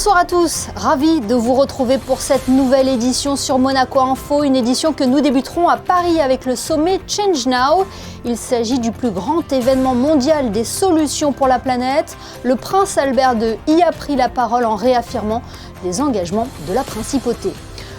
Bonsoir à tous, ravi de vous retrouver pour cette nouvelle édition sur Monaco Info, une édition que nous débuterons à Paris avec le sommet Change Now. Il s'agit du plus grand événement mondial des solutions pour la planète. Le prince Albert II y a pris la parole en réaffirmant les engagements de la principauté.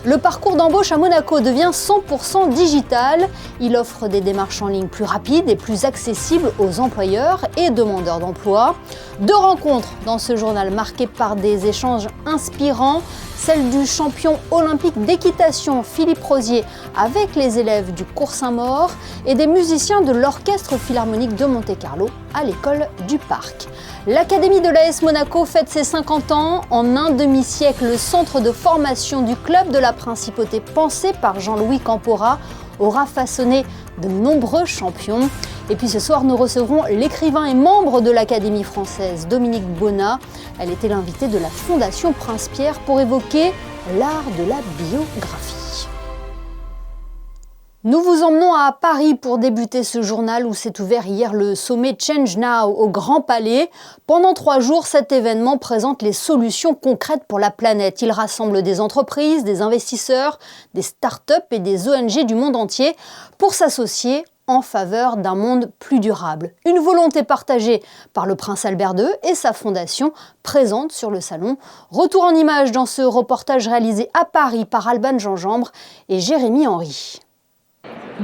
Le parcours d'embauche à Monaco devient 100% digital. Il offre des démarches en ligne plus rapides et plus accessibles aux employeurs et demandeurs d'emploi. 2 rencontres dans ce journal marquées par des échanges inspirants. Celle du champion olympique d'équitation Philippe Rosier avec les élèves du cours Saint-Maur et des musiciens de l'Orchestre Philharmonique de Monte-Carlo à l'école du Parc. L'Académie de l'AS Monaco fête ses 50 ans. En un demi-siècle, le centre de formation du club de la Principauté, pensé par Jean-Louis Campora, aura façonné de nombreux champions. Et puis ce soir, nous recevrons l'écrivain et membre de l'Académie française, Dominique Bonnat. Elle était l'invitée de la Fondation Prince-Pierre pour évoquer l'art de la biographie. Nous vous emmenons à Paris pour débuter ce journal où s'est ouvert hier le sommet Change Now au Grand Palais. Pendant 3 jours, cet événement présente les solutions concrètes pour la planète. Il rassemble des entreprises, des investisseurs, des start-up et des ONG du monde entier pour s'associer en faveur d'un monde plus durable. Une volonté partagée par le prince Albert II et sa fondation, présente sur le salon. Retour en images dans ce reportage réalisé à Paris par Alban Gingembre et Jérémy Henry.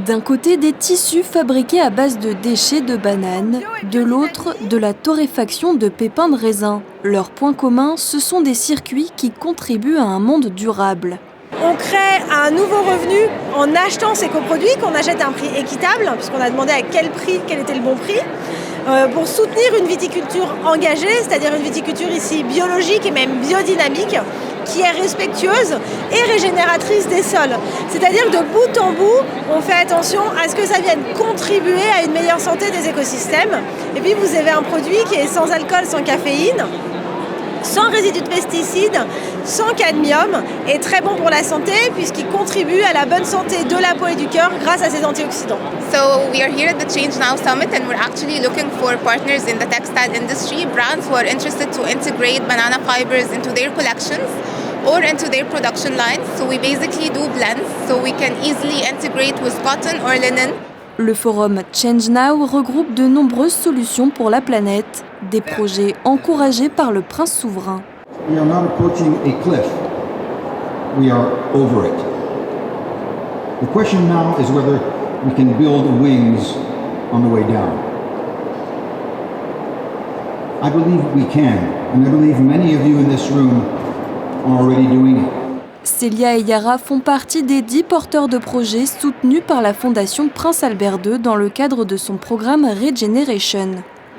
D'un côté, des tissus fabriqués à base de déchets de bananes, de l'autre, de la torréfaction de pépins de raisin. Leur point commun, ce sont des circuits qui contribuent à un monde durable. On crée un nouveau revenu en achetant ces coproduits qu'on achète à un prix équitable, puisqu'on a demandé à quel était le bon prix, pour soutenir une viticulture engagée, c'est-à-dire une viticulture ici biologique et même biodynamique, qui est respectueuse et régénératrice des sols. C'est-à-dire que de bout en bout, on fait attention à ce que ça vienne contribuer à une meilleure santé des écosystèmes. Et puis vous avez un produit qui est sans alcool, sans caféine, sans résidus de pesticides, sans cadmium, et très bon pour la santé puisqu'il contribue à la bonne santé de la peau et du cœur grâce à ses antioxydants. So we are here at the Change Now Summit and we're actually looking for partners in the textile industry, brands who are interested to integrate banana fibers into their collections or into their production lines. So we basically do blends so we can easily integrate with cotton or linen. Le forum Change Now regroupe de nombreuses solutions pour la planète, des projets encouragés par le prince souverain. We are not approaching a cliff. We are over it. The question now is whether we can build wings on the way down. I believe we can, and I believe many of you in this room are already doing it. Célia et Yara font partie des 10 porteurs de projets soutenus par la Fondation Prince Albert II dans le cadre de son programme Regeneration.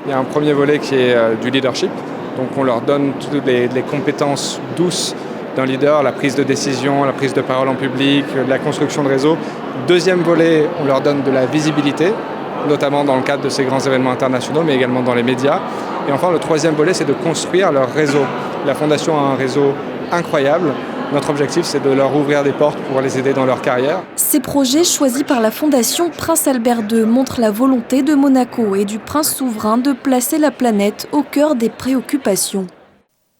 Il y a un premier volet qui est du leadership. Donc on leur donne toutes les compétences douces d'un leader, la prise de décision, la prise de parole en public, la construction de réseaux. Deuxième volet, on leur donne de la visibilité, notamment dans le cadre de ces grands événements internationaux, mais également dans les médias. Et enfin, le troisième volet, c'est de construire leur réseau. La Fondation a un réseau incroyable. Notre objectif, c'est de leur ouvrir des portes pour les aider dans leur carrière. Ces projets choisis par la Fondation Prince Albert II montrent la volonté de Monaco et du prince souverain de placer la planète au cœur des préoccupations.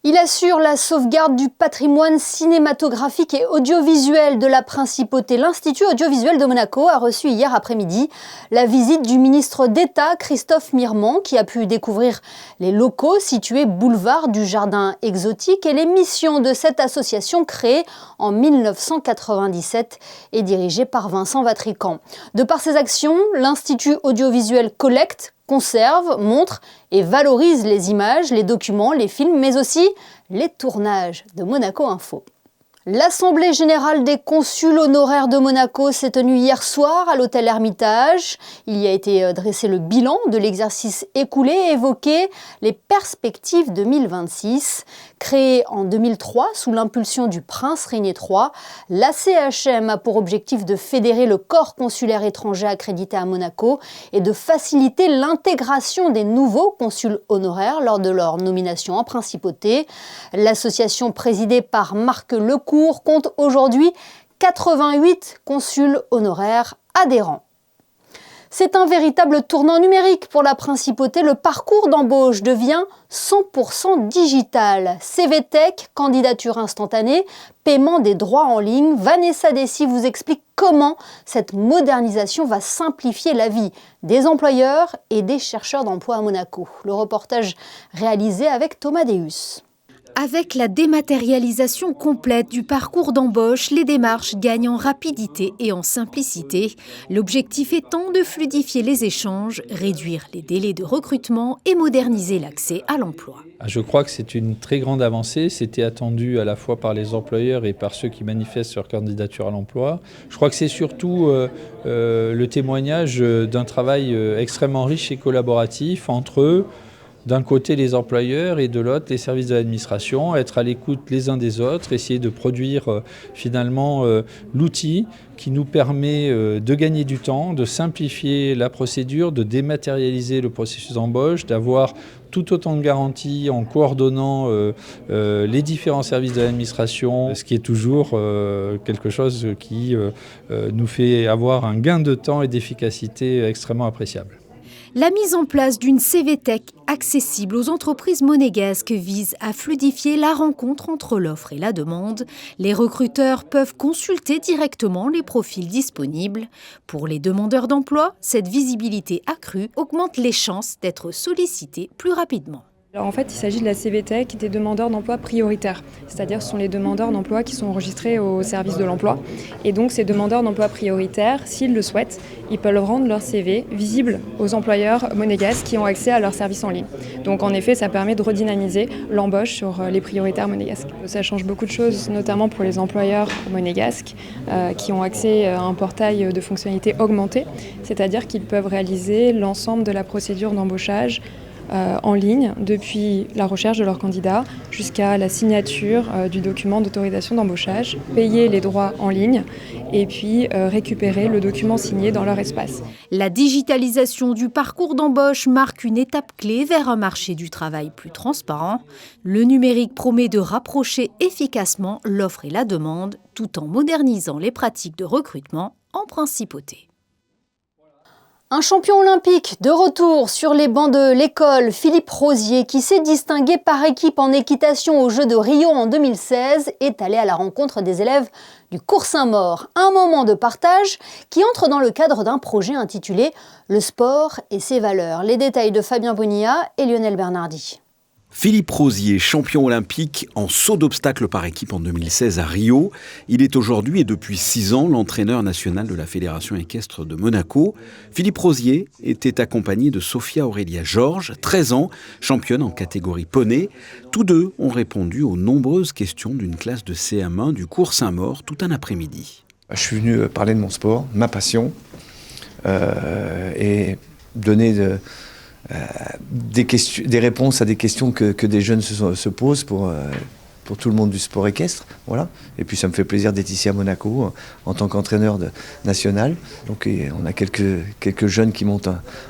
Il assure la sauvegarde du patrimoine cinématographique et audiovisuel de la Principauté. L'Institut audiovisuel de Monaco a reçu hier après-midi la visite du ministre d'État Christophe Mirmand qui a pu découvrir les locaux situés boulevard du Jardin Exotique et les missions de cette association créée en 1997 et dirigée par Vincent Vatrican. De par ses actions, l'Institut audiovisuel collecte, conserve, montre et valorise les images, les documents, les films, mais aussi les tournages de Monaco Info. L'Assemblée générale des consuls honoraires de Monaco s'est tenue hier soir à l'hôtel Hermitage. Il y a été dressé le bilan de l'exercice écoulé et évoqué les perspectives 2026. Créée en 2003 sous l'impulsion du prince Régnier III, l'ACHM a pour objectif de fédérer le corps consulaire étranger accrédité à Monaco et de faciliter l'intégration des nouveaux consuls honoraires lors de leur nomination en principauté. L'association présidée par Marc Lecourt compte aujourd'hui 88 consuls honoraires adhérents. C'est un véritable tournant numérique pour la principauté. Le parcours d'embauche devient 100% digital. CVTech, candidature instantanée, paiement des droits en ligne. Vanessa Dessy vous explique comment cette modernisation va simplifier la vie des employeurs et des chercheurs d'emploi à Monaco. Le reportage réalisé avec Thomas Deus. Avec la dématérialisation complète du parcours d'embauche, les démarches gagnent en rapidité et en simplicité. L'objectif étant de fluidifier les échanges, réduire les délais de recrutement et moderniser l'accès à l'emploi. Je crois que c'est une très grande avancée. C'était attendu à la fois par les employeurs et par ceux qui manifestent leur candidature à l'emploi. Je crois que c'est surtout le témoignage d'un travail extrêmement riche et collaboratif entre eux. D'un côté les employeurs et de l'autre les services de l'administration, être à l'écoute les uns des autres, essayer de produire finalement l'outil qui nous permet de gagner du temps, de simplifier la procédure, de dématérialiser le processus d'embauche, d'avoir tout autant de garanties en coordonnant les différents services de l'administration, ce qui est toujours quelque chose qui nous fait avoir un gain de temps et d'efficacité extrêmement appréciable. La mise en place d'une CVTech accessible aux entreprises monégasques vise à fluidifier la rencontre entre l'offre et la demande. Les recruteurs peuvent consulter directement les profils disponibles. Pour les demandeurs d'emploi, cette visibilité accrue augmente les chances d'être sollicités plus rapidement. Alors en fait, il s'agit de la CVTech des demandeurs d'emploi prioritaires, c'est-à-dire ce sont les demandeurs d'emploi qui sont enregistrés au service de l'emploi. Et donc ces demandeurs d'emploi prioritaires, s'ils le souhaitent, ils peuvent rendre leur CV visible aux employeurs monégasques qui ont accès à leur service en ligne. Donc en effet, ça permet de redynamiser l'embauche sur les prioritaires monégasques. Ça change beaucoup de choses, notamment pour les employeurs monégasques qui ont accès à un portail de fonctionnalités augmentées, c'est-à-dire qu'ils peuvent réaliser l'ensemble de la procédure d'embauchage en ligne, depuis la recherche de leur candidat jusqu'à la signature du document d'autorisation d'embauchage, payer les droits en ligne et puis récupérer le document signé dans leur espace. La digitalisation du parcours d'embauche marque une étape clé vers un marché du travail plus transparent. Le numérique promet de rapprocher efficacement l'offre et la demande tout en modernisant les pratiques de recrutement en principauté. Un champion olympique de retour sur les bancs de l'école, Philippe Rosier, qui s'est distingué par équipe en équitation aux Jeux de Rio en 2016, est allé à la rencontre des élèves du Cours Saint-Maur. Un moment de partage qui entre dans le cadre d'un projet intitulé « Le sport et ses valeurs ». Les détails de Fabien Bonilla et Lionel Bernardi. Philippe Rosier, champion olympique en saut d'obstacles par équipe en 2016 à Rio. Il est aujourd'hui et depuis 6 ans l'entraîneur national de la Fédération équestre de Monaco. Philippe Rosier était accompagné de Sophia Aurelia Georges, 13 ans, championne en catégorie poney. Tous deux ont répondu aux nombreuses questions d'une classe de CM1 du Cours Saint-Maur tout un après-midi. Je suis venu parler de mon sport, ma passion, et donner des réponses à des questions que des jeunes se posent pour tout le monde du sport équestre. Voilà. Et puis ça me fait plaisir d'être ici à Monaco en tant qu'entraîneur national. Donc on a quelques jeunes qui montent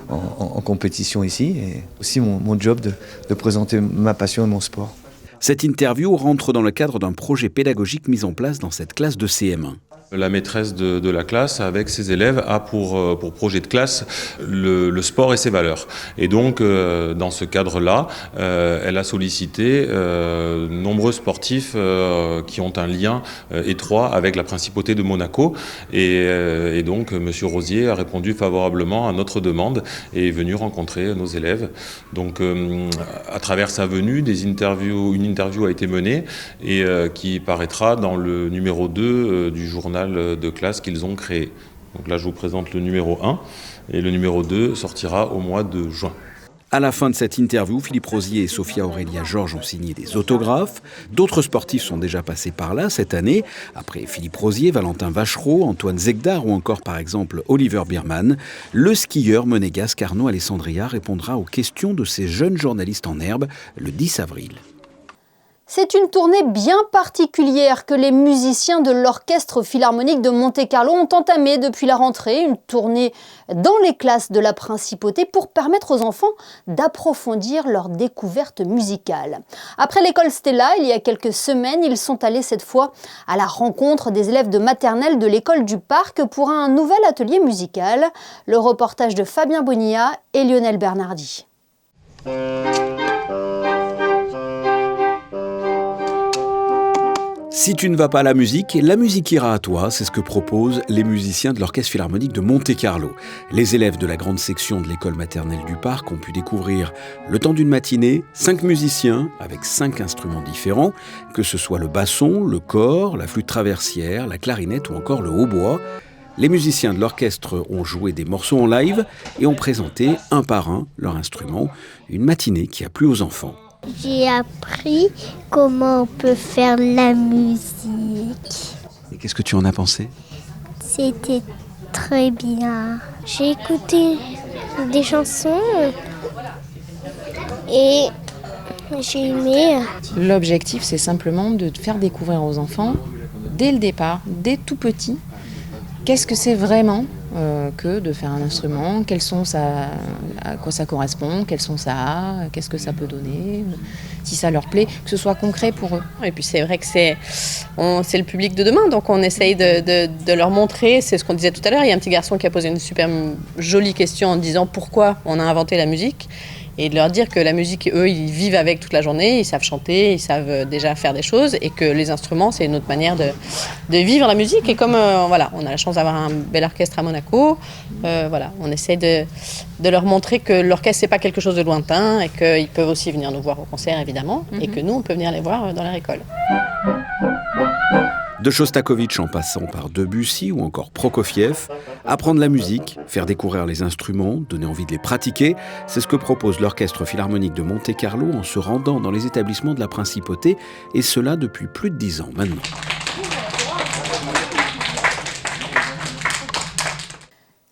en compétition ici. Et aussi mon job de présenter ma passion et mon sport. Cette interview rentre dans le cadre d'un projet pédagogique mis en place dans cette classe de CM1. La maîtresse de la classe, avec ses élèves, a pour projet de classe le sport et ses valeurs. Et donc, dans ce cadre-là, elle a sollicité nombreux sportifs qui ont un lien étroit avec la principauté de Monaco. Et donc, M. Rosier a répondu favorablement à notre demande et est venu rencontrer nos élèves. Donc, à travers sa venue, une interview a été menée et qui paraîtra dans le numéro 2 du journal de classe qu'ils ont créé. Donc là, je vous présente le numéro 1 et le numéro 2 sortira au mois de juin. À la fin de cette interview, Philippe Rosier et Sophia Aurelia Georges ont signé des autographes. D'autres sportifs sont déjà passés par là cette année. Après Philippe Rosier, Valentin Vachereau, Antoine Zegdar ou encore par exemple Oliver Biermann, le skieur monégasque Arnaud Alessandria répondra aux questions de ces jeunes journalistes en herbe le 10 avril. C'est une tournée bien particulière que les musiciens de l'Orchestre Philharmonique de Monte-Carlo ont entamée depuis la rentrée, une tournée dans les classes de la Principauté pour permettre aux enfants d'approfondir leur découverte musicale. Après l'école Stella, il y a quelques semaines, ils sont allés cette fois à la rencontre des élèves de maternelle de l'école du Parc pour un nouvel atelier musical. Le reportage de Fabien Bonilla et Lionel Bernardi. Si tu ne vas pas à la musique ira à toi, c'est ce que proposent les musiciens de l'Orchestre Philharmonique de Monte-Carlo. Les élèves de la grande section de l'école maternelle du Parc ont pu découvrir, le temps d'une matinée, 5 musiciens avec 5 instruments différents, que ce soit le basson, le cor, la flûte traversière, la clarinette ou encore le hautbois. Les musiciens de l'orchestre ont joué des morceaux en live et ont présenté un par un leur instrument, une matinée qui a plu aux enfants. J'ai appris comment on peut faire la musique. Et qu'est-ce que tu en as pensé ? C'était très bien. J'ai écouté des chansons et j'ai aimé. L'objectif, c'est simplement de faire découvrir aux enfants, dès le départ, dès tout petit, qu'est-ce que c'est vraiment que de faire un instrument, à quoi ça correspond, quels sons ça a, qu'est-ce que ça peut donner, si ça leur plaît, que ce soit concret pour eux. Et puis c'est vrai que c'est le public de demain, donc on essaye de leur montrer, c'est ce qu'on disait tout à l'heure, il y a un petit garçon qui a posé une super jolie question en disant pourquoi on a inventé la musique, et de leur dire que la musique, eux, ils vivent avec toute la journée, ils savent chanter, ils savent déjà faire des choses, et que les instruments, c'est une autre manière de vivre la musique. Et comme on a la chance d'avoir un bel orchestre à Monaco, on essaie de leur montrer que l'orchestre, c'est pas quelque chose de lointain, et qu'ils peuvent aussi venir nous voir au concert, évidemment, et que nous, on peut venir les voir dans leur école. De Shostakovich en passant par Debussy ou encore Prokofiev, apprendre la musique, faire découvrir les instruments, donner envie de les pratiquer, c'est ce que propose l'Orchestre Philharmonique de Monte-Carlo en se rendant dans les établissements de la Principauté, et cela depuis plus de 10 ans maintenant.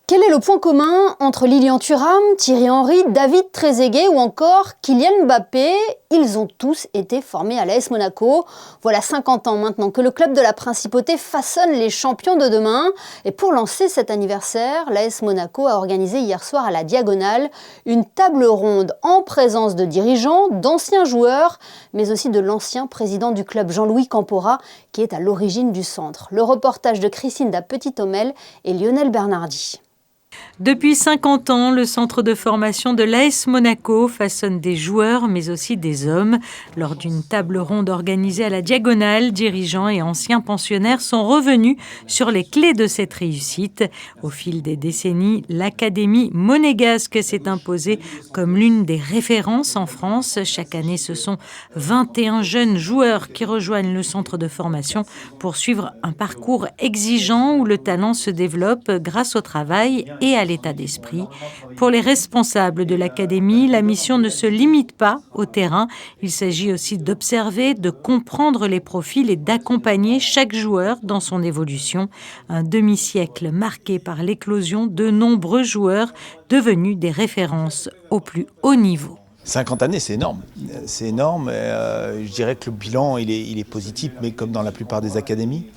Quel est le point commun entre Lilian Thuram, Thierry Henry, David Trezeguet ou encore Kylian Mbappé ? Ils ont tous été formés à l'AS Monaco. Voilà 50 ans maintenant que le club de la Principauté façonne les champions de demain. Et pour lancer cet anniversaire, l'AS Monaco a organisé hier soir à la Diagonale une table ronde en présence de dirigeants, d'anciens joueurs, mais aussi de l'ancien président du club Jean-Louis Campora qui est à l'origine du centre. Le reportage de Christine da Petit-Homel et Lionel Bernardi. Depuis 50 ans, le centre de formation de l'AS Monaco façonne des joueurs, mais aussi des hommes. Lors d'une table ronde organisée à la Diagonale, dirigeants et anciens pensionnaires sont revenus sur les clés de cette réussite. Au fil des décennies, l'Académie monégasque s'est imposée comme l'une des références en France. Chaque année, ce sont 21 jeunes joueurs qui rejoignent le centre de formation pour suivre un parcours exigeant où le talent se développe grâce au travail et à l'état d'esprit. Pour les responsables de l'académie, la mission ne se limite pas au terrain. Il s'agit aussi d'observer, de comprendre les profils et d'accompagner chaque joueur dans son évolution. Un demi-siècle marqué par l'éclosion de nombreux joueurs devenus des références au plus haut niveau. 50 années, c'est énorme. C'est énorme. Je dirais que le bilan, il est positif, mais comme dans la plupart des académies.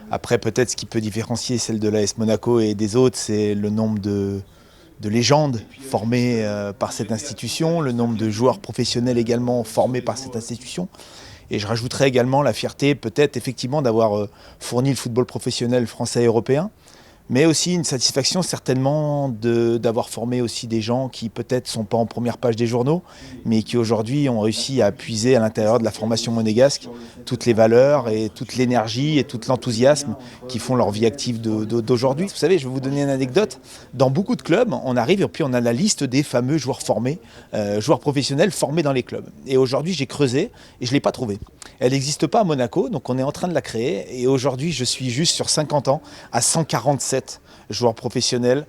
Après, peut-être ce qui peut différencier celle de l'AS Monaco et des autres, c'est le nombre de légendes formées par cette institution, le nombre de joueurs professionnels également formés par cette institution. Et je rajouterais également la fierté, peut-être effectivement, d'avoir fourni le football professionnel français et européen, mais aussi une satisfaction certainement d'avoir formé aussi des gens qui peut-être ne sont pas en première page des journaux, mais qui aujourd'hui ont réussi à puiser à l'intérieur de la formation monégasque toutes les valeurs et toute l'énergie et tout l'enthousiasme qui font leur vie active d'aujourd'hui. Vous savez, je vais vous donner une anecdote. Dans beaucoup de clubs, on arrive et puis on a la liste des fameux joueurs formés, joueurs professionnels formés dans les clubs. Et aujourd'hui, j'ai creusé et je ne l'ai pas trouvée. Elle n'existe pas à Monaco, donc on est en train de la créer. Et aujourd'hui, je suis juste sur 50 ans à 147 joueurs professionnels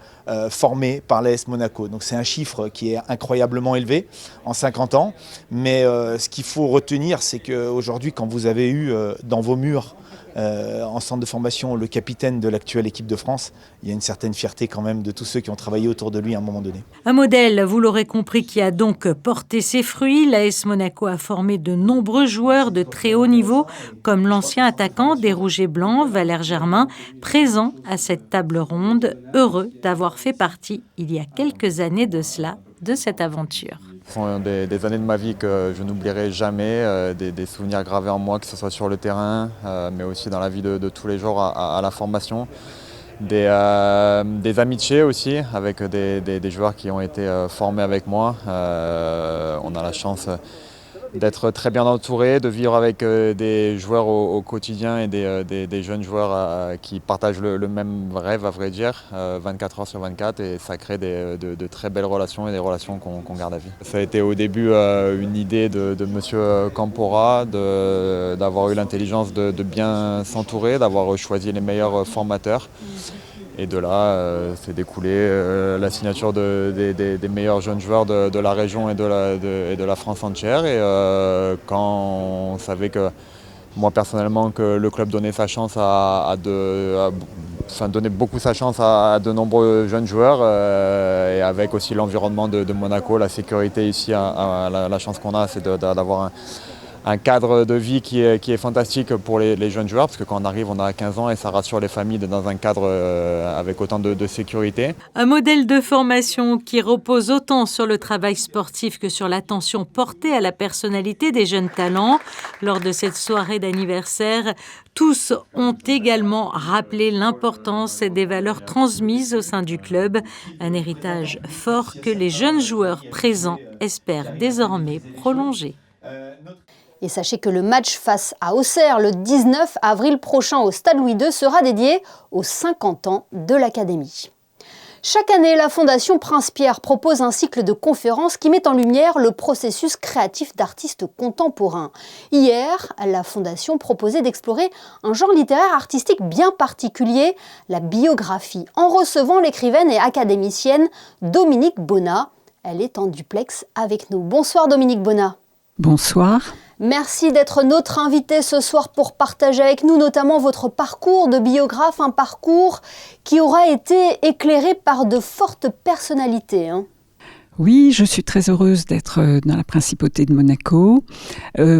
formés par l'AS Monaco. Donc c'est un chiffre qui est incroyablement élevé en 50 ans. Mais ce qu'il faut retenir, c'est qu'aujourd'hui, quand vous avez eu dans vos murs en centre de formation le capitaine de l'actuelle équipe de France, il y a une certaine fierté quand même de tous ceux qui ont travaillé autour de lui à un moment donné. Un modèle, vous l'aurez compris, qui a donc porté ses fruits. L'AS Monaco a formé de nombreux joueurs de très haut niveau, comme l'ancien attaquant des Rouges et Blancs, Valère Germain, présent à cette table ronde, heureux d'avoir fait partie, il y a quelques années de cela, de cette aventure. Ce sont des années de ma vie que je n'oublierai jamais, des souvenirs gravés en moi, que ce soit sur le terrain, mais aussi dans la vie de tous les jours à la formation. Des amitiés aussi avec des joueurs qui ont été formés avec moi. On a la chance d'être très bien entouré, de vivre avec des joueurs au quotidien et des jeunes joueurs qui partagent le même rêve, à vrai dire, 24 heures sur 24, et ça crée de très belles relations et des relations qu'on garde à vie. Ça a été au début une idée de monsieur Campora, d'avoir eu l'intelligence de bien s'entourer, d'avoir choisi les meilleurs formateurs. Et de là, c'est découlé la signature des meilleurs jeunes joueurs de la région et de la France entière. Et quand on savait que, moi personnellement, que le club donnait sa chance donnait beaucoup sa chance à de nombreux jeunes joueurs, et avec aussi l'environnement de Monaco, la sécurité ici, la chance qu'on a, c'est d'avoir un cadre de vie qui est fantastique pour les jeunes joueurs, parce que quand on arrive, on a 15 ans et ça rassure les familles d'être dans un cadre avec autant de sécurité. Un modèle de formation qui repose autant sur le travail sportif que sur l'attention portée à la personnalité des jeunes talents. Lors de cette soirée d'anniversaire, tous ont également rappelé l'importance des valeurs transmises au sein du club, un héritage fort que les jeunes joueurs présents espèrent désormais prolonger. Et sachez que le match face à Auxerre le 19 avril prochain au Stade Louis II sera dédié aux 50 ans de l'Académie. Chaque année, la Fondation Prince-Pierre propose un cycle de conférences qui met en lumière le processus créatif d'artistes contemporains. Hier, la Fondation proposait d'explorer un genre littéraire artistique bien particulier, la biographie, en recevant l'écrivaine et académicienne Dominique Bonnat. Elle est en duplex avec nous. Bonsoir Dominique Bonnat. Bonsoir. Merci d'être notre invité ce soir pour partager avec nous notamment votre parcours de biographe, un parcours qui aura été éclairé par de fortes personnalités. Oui, je suis très heureuse d'être dans la principauté de Monaco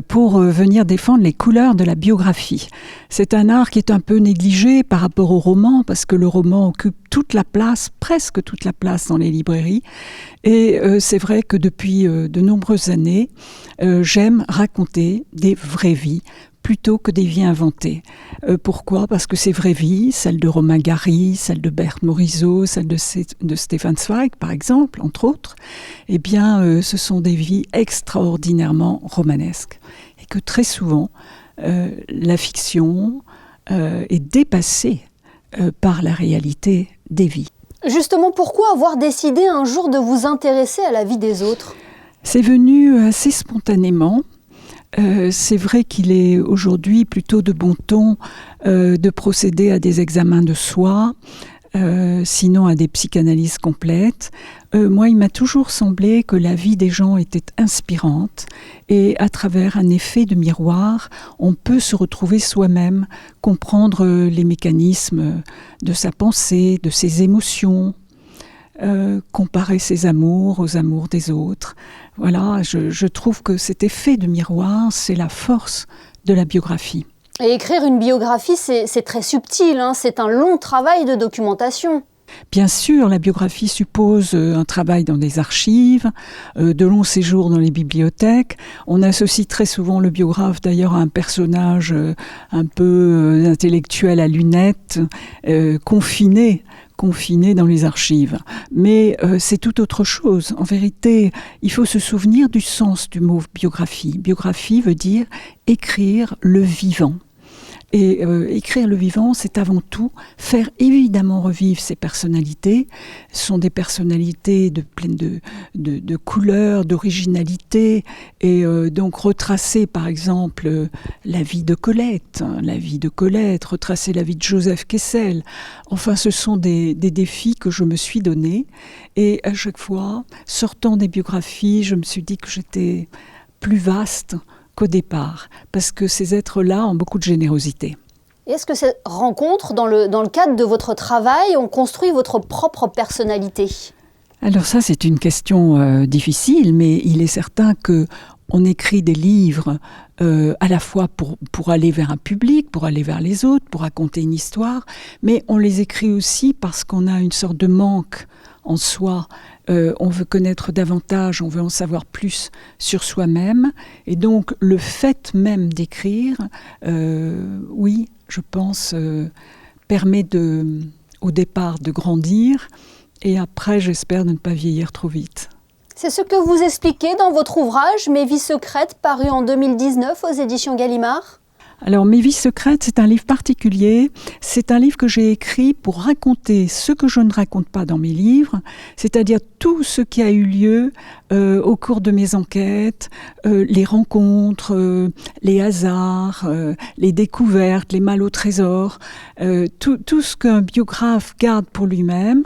pour venir défendre les couleurs de la biographie. C'est un art qui est un peu négligé par rapport au roman, parce que le roman occupe toute la place, presque toute la place dans les librairies. Et c'est vrai que depuis de nombreuses années, j'aime raconter des vraies vies plutôt que des vies inventées. Pourquoi ? Parce que ces vraies vies, celles de Romain Gary, celles de Berthe Morisot, celles de Stefan Zweig, par exemple, entre autres, eh bien, ce sont des vies extraordinairement romanesques. Et que très souvent, la fiction est dépassée par la réalité des vies. Justement, pourquoi avoir décidé un jour de vous intéresser à la vie des autres ? C'est venu assez spontanément. C'est vrai qu'il est aujourd'hui plutôt de bon ton de procéder à des examens de soi, sinon à des psychanalyses complètes. Moi, il m'a toujours semblé que la vie des gens était inspirante et à travers un effet de miroir, on peut se retrouver soi-même, comprendre les mécanismes de sa pensée, de ses émotions, comparer ses amours aux amours des autres. Voilà, je trouve que cet effet de miroir, c'est la force de la biographie. Et écrire une biographie, c'est très subtil, c'est un long travail de documentation. Bien sûr, la biographie suppose un travail dans des archives, de longs séjours dans les bibliothèques. On associe très souvent le biographe d'ailleurs à un personnage un peu intellectuel à lunettes, confiné dans les archives. Mais c'est tout autre chose. En vérité, il faut se souvenir du sens du mot biographie. Biographie veut dire écrire le vivant. Et écrire le vivant, c'est avant tout faire évidemment revivre ces personnalités. Ce sont des personnalités pleines de couleurs, d'originalité, et donc retracer par exemple la vie de Colette, retracer la vie de Joseph Kessel. Enfin, ce sont des défis que je me suis donnés, et à chaque fois, sortant des biographies, je me suis dit que j'étais plus vaste qu'au départ, parce que ces êtres-là ont beaucoup de générosité. Est-ce que cette rencontre, dans le cadre de votre travail, ont construit votre propre personnalité ? Alors ça, c'est une question difficile, mais il est certain qu'on écrit des livres à la fois pour aller vers un public, pour aller vers les autres, pour raconter une histoire, mais on les écrit aussi parce qu'on a une sorte de manque en soi. On veut connaître davantage, on veut en savoir plus sur soi-même. Et donc, le fait même d'écrire, oui, je pense, permet au départ de grandir. Et après, j'espère de ne pas vieillir trop vite. C'est ce que vous expliquez dans votre ouvrage « Mes vies secrètes » paru en 2019 aux éditions Gallimard. Alors, Mes vies secrètes, c'est un livre particulier. C'est un livre que j'ai écrit pour raconter ce que je ne raconte pas dans mes livres, c'est-à-dire tout ce qui a eu lieu au cours de mes enquêtes, les rencontres, les hasards, les découvertes, les mal au trésor, tout ce qu'un biographe garde pour lui-même.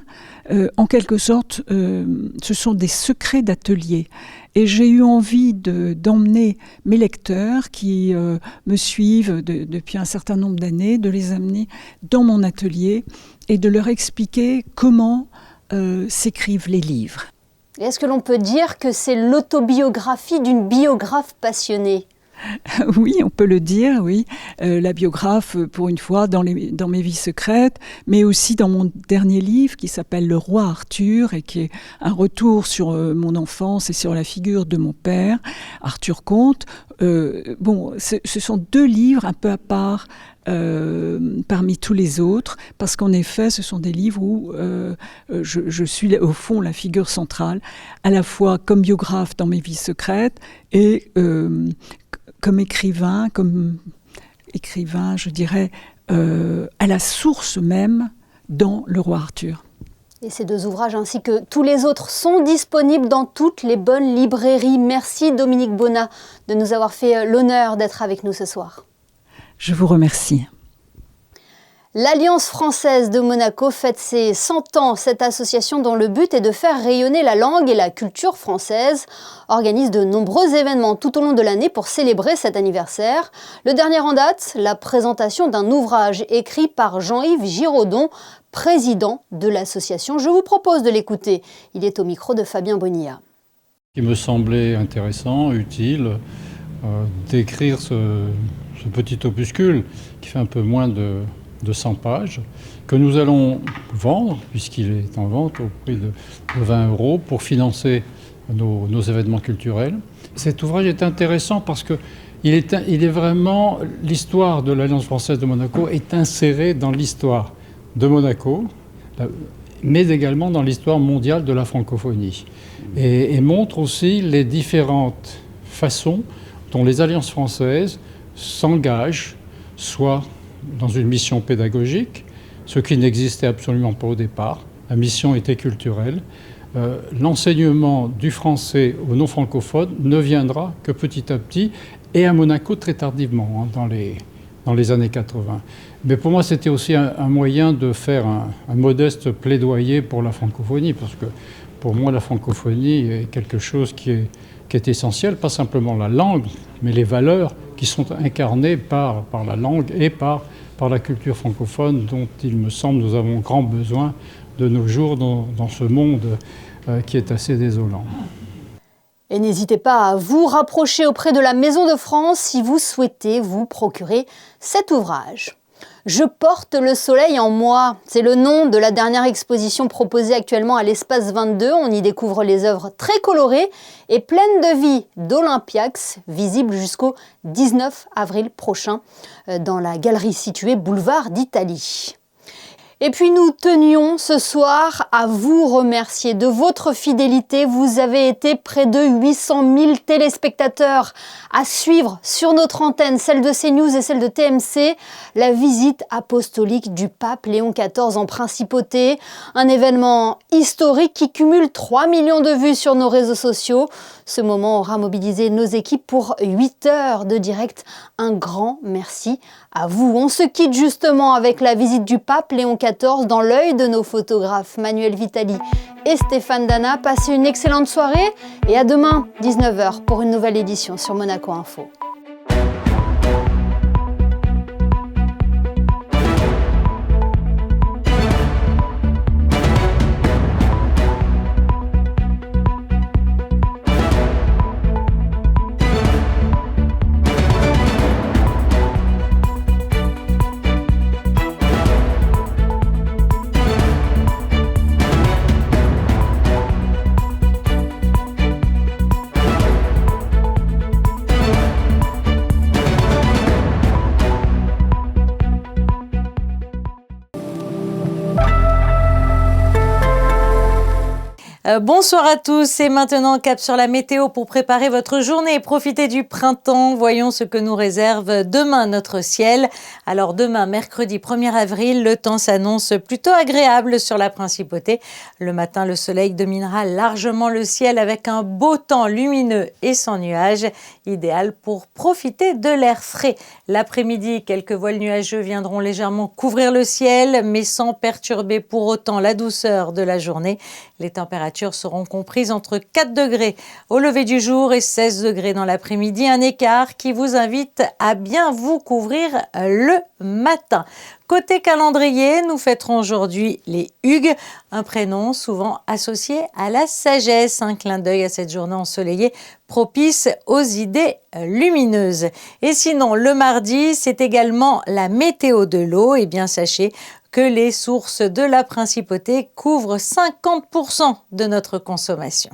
En quelque sorte, ce sont des secrets d'atelier. Et j'ai eu envie d'emmener mes lecteurs qui me suivent depuis un certain nombre d'années, de les amener dans mon atelier et de leur expliquer comment s'écrivent les livres. Est-ce que l'on peut dire que c'est l'autobiographie d'une biographe passionnée ? Oui, on peut le dire, oui. La biographe, pour une fois, dans Mes vies secrètes, mais aussi dans mon dernier livre qui s'appelle Le roi Arthur et qui est un retour sur mon enfance et sur la figure de mon père, Arthur Comte. Ce sont deux livres un peu à part parmi tous les autres, parce qu'en effet, ce sont des livres où je suis au fond la figure centrale, à la fois comme biographe dans Mes vies secrètes et comme écrivain, je dirais, à la source même dans Le roi Arthur. Et ces deux ouvrages, ainsi que tous les autres, sont disponibles dans toutes les bonnes librairies. Merci Dominique Bonnat de nous avoir fait l'honneur d'être avec nous ce soir. Je vous remercie. L'Alliance française de Monaco fête ses 100 ans. Cette association dont le but est de faire rayonner la langue et la culture française organise de nombreux événements tout au long de l'année pour célébrer cet anniversaire. Le dernier en date, la présentation d'un ouvrage écrit par Jean-Yves Giraudon, président de l'association. Je vous propose de l'écouter. Il est au micro de Fabien Bonilla. Il me semblait intéressant, utile, d'écrire ce petit opuscule qui fait un peu moins de 100 pages, que nous allons vendre, puisqu'il est en vente au prix de 20 € pour financer nos événements culturels. Cet ouvrage est intéressant parce que il est vraiment, l'histoire de l'Alliance française de Monaco est insérée dans l'histoire de Monaco, mais également dans l'histoire mondiale de la francophonie. Et montre aussi les différentes façons dont les alliances françaises s'engagent, soit dans une mission pédagogique, ce qui n'existait absolument pas au départ. La mission était culturelle. L'enseignement du français aux non-francophones ne viendra que petit à petit, et à Monaco très tardivement, dans les années 80. Mais pour moi, c'était aussi un moyen de faire un modeste plaidoyer pour la francophonie, parce que pour moi, la francophonie est quelque chose qui est essentiel, pas simplement la langue, mais les valeurs qui sont incarnées par la langue et par la culture francophone dont, il me semble, nous avons grand besoin de nos jours dans ce monde qui est assez désolant. Et n'hésitez pas à vous rapprocher auprès de la Maison de France si vous souhaitez vous procurer cet ouvrage. Je porte le soleil en moi, c'est le nom de la dernière exposition proposée actuellement à l'Espace 22. On y découvre les œuvres très colorées et pleines de vie d'Olympiax, visibles jusqu'au 19 avril prochain dans la galerie située boulevard d'Italie. Et puis nous tenions ce soir à vous remercier de votre fidélité. Vous avez été près de 800 000 téléspectateurs à suivre sur notre antenne, celle de CNews et celle de TMC, la visite apostolique du pape Léon XIV en principauté. Un événement historique qui cumule 3 millions de vues sur nos réseaux sociaux. Ce moment aura mobilisé nos équipes pour 8 heures de direct. Un grand merci à vous. On se quitte justement avec la visite du pape Léon XIV dans l'œil de nos photographes Manuel Vitali et Stéphane Dana. Passez une excellente soirée et à demain 19h pour une nouvelle édition sur Monaco Info. Bonsoir à tous et maintenant cap sur la météo pour préparer votre journée et profiter du printemps. Voyons ce que nous réserve demain notre ciel. Alors demain, mercredi 1er avril, le temps s'annonce plutôt agréable sur la principauté. Le matin, le soleil dominera largement le ciel avec un beau temps lumineux et sans nuages, idéal pour profiter de l'air frais. L'après-midi, quelques voiles nuageux viendront légèrement couvrir le ciel, mais sans perturber pour autant la douceur de la journée. Les températures seront comprises entre 4 degrés au lever du jour et 16 degrés dans l'après-midi, un écart qui vous invite à bien vous couvrir le matin. Côté calendrier, nous fêterons aujourd'hui les Hugues, un prénom souvent associé à la sagesse, un clin d'œil à cette journée ensoleillée propice aux idées lumineuses. Et sinon, le mardi, c'est également la météo de l'eau. Et bien sachez que les sources de la principauté couvrent 50% de notre consommation.